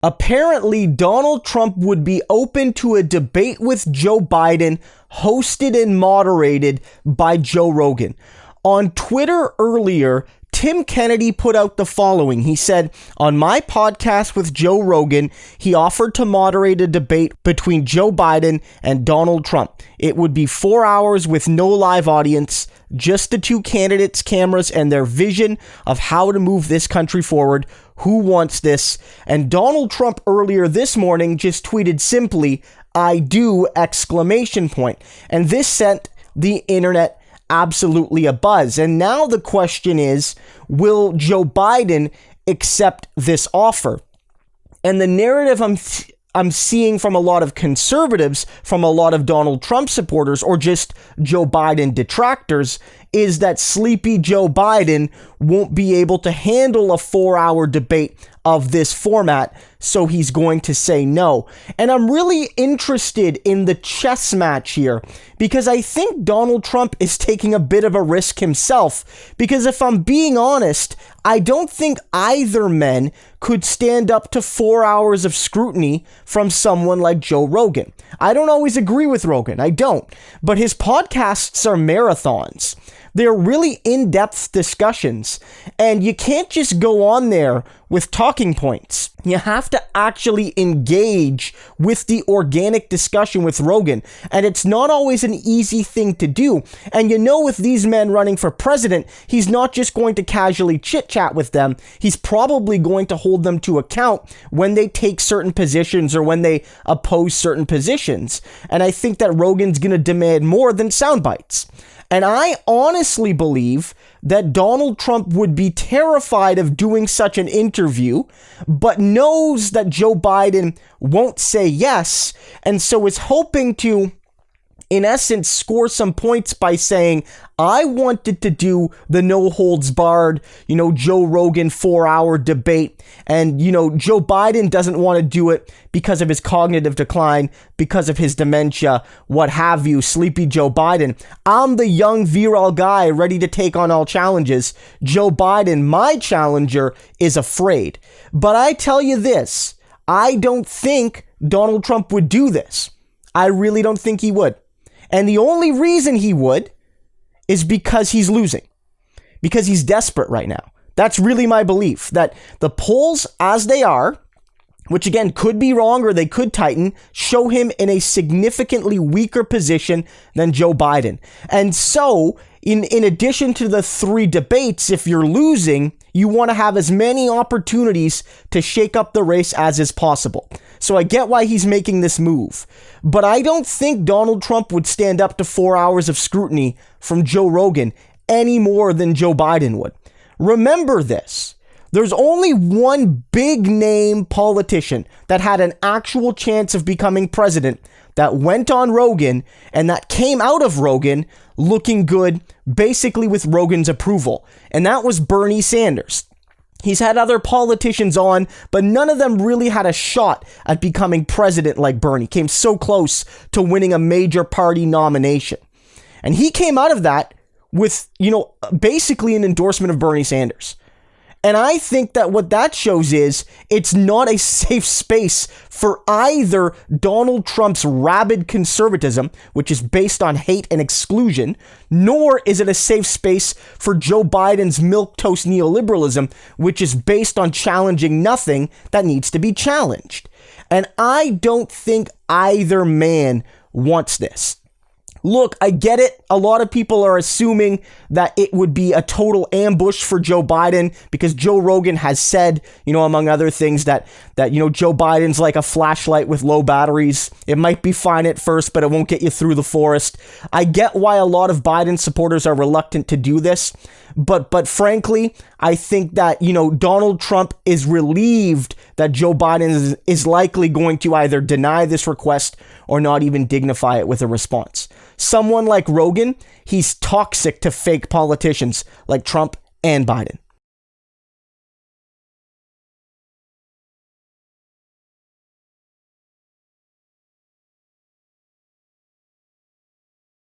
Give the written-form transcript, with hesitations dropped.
Apparently, Donald Trump would be open to a debate with Joe Biden, hosted and moderated by Joe Rogan. On Twitter earlier, Tim Kennedy put out the following. He said, on my podcast with Joe Rogan, he offered to moderate a debate between Joe Biden and Donald Trump. It would be 4 hours with no live audience, just the two candidates' cameras and their vision of how to move this country forward. Who wants this? And Donald Trump earlier this morning just tweeted simply, I do, exclamation point. And this sent the internet absolutely abuzz. And now the question is, will Joe Biden accept this offer? And the narrative I'm seeing from a lot of conservatives, from a lot of Donald Trump supporters, or just Joe Biden detractors, is that sleepy Joe Biden won't be able to handle a 4-hour debate of this format, so he's going to say no. And I'm really interested in the chess match here, because I think Donald Trump is taking a bit of a risk himself, because if I'm being honest, I don't think either men could stand up to 4 hours of scrutiny from someone like Joe Rogan. I don't always agree with Rogan, I don't, but his podcasts are marathons. They're really in-depth discussions, and you can't just go on there with talking points. You have to actually engage with the organic discussion with Rogan, and it's not always an easy thing to do. And with these men running for president, he's not just going to casually chit-chat with them. He's probably going to hold them to account when they take certain positions or when they oppose certain positions. And I think that Rogan's going to demand more than sound bites. And I honestly believe that Donald Trump would be terrified of doing such an interview, but knows that Joe Biden won't say yes, and so is hoping to, in essence, score some points by saying, I wanted to do the no holds barred, Joe Rogan 4-hour debate. And, Joe Biden doesn't want to do it because of his cognitive decline, because of his dementia, what have you, sleepy Joe Biden. I'm the young virile guy ready to take on all challenges. Joe Biden, my challenger, is afraid. But I tell you this, I don't think Donald Trump would do this. I really don't think he would. And the only reason he would is because he's losing, because he's desperate right now. That's really my belief, that the polls as they are, which again could be wrong or they could tighten, show him in a significantly weaker position than Joe Biden. And so, in addition to the 3 debates, if you're losing, you want to have as many opportunities to shake up the race as is possible. So I get why he's making this move. But I don't think Donald Trump would stand up to 4 hours of scrutiny from Joe Rogan any more than Joe Biden would. Remember this. There's only one big name politician that had an actual chance of becoming president that went on Rogan and that came out of Rogan looking good, basically with Rogan's approval. And that was Bernie Sanders. He's had other politicians on, but none of them really had a shot at becoming president like Bernie. Came so close to winning a major party nomination. And he came out of that with, basically an endorsement of Bernie Sanders. And I think that what that shows is it's not a safe space for either Donald Trump's rabid conservatism, which is based on hate and exclusion, nor is it a safe space for Joe Biden's milquetoast neoliberalism, which is based on challenging nothing that needs to be challenged. And I don't think either man wants this. Look, I get it. A lot of people are assuming that it would be a total ambush for Joe Biden because Joe Rogan has said, among other things, that Joe Biden's like a flashlight with low batteries. It might be fine at first, but it won't get you through the forest. I get why a lot of Biden supporters are reluctant to do this. But frankly, I think that, Donald Trump is relieved that Joe Biden is likely going to either deny this request or not even dignify it with a response. Someone like Rogan, he's toxic to fake politicians like Trump and Biden.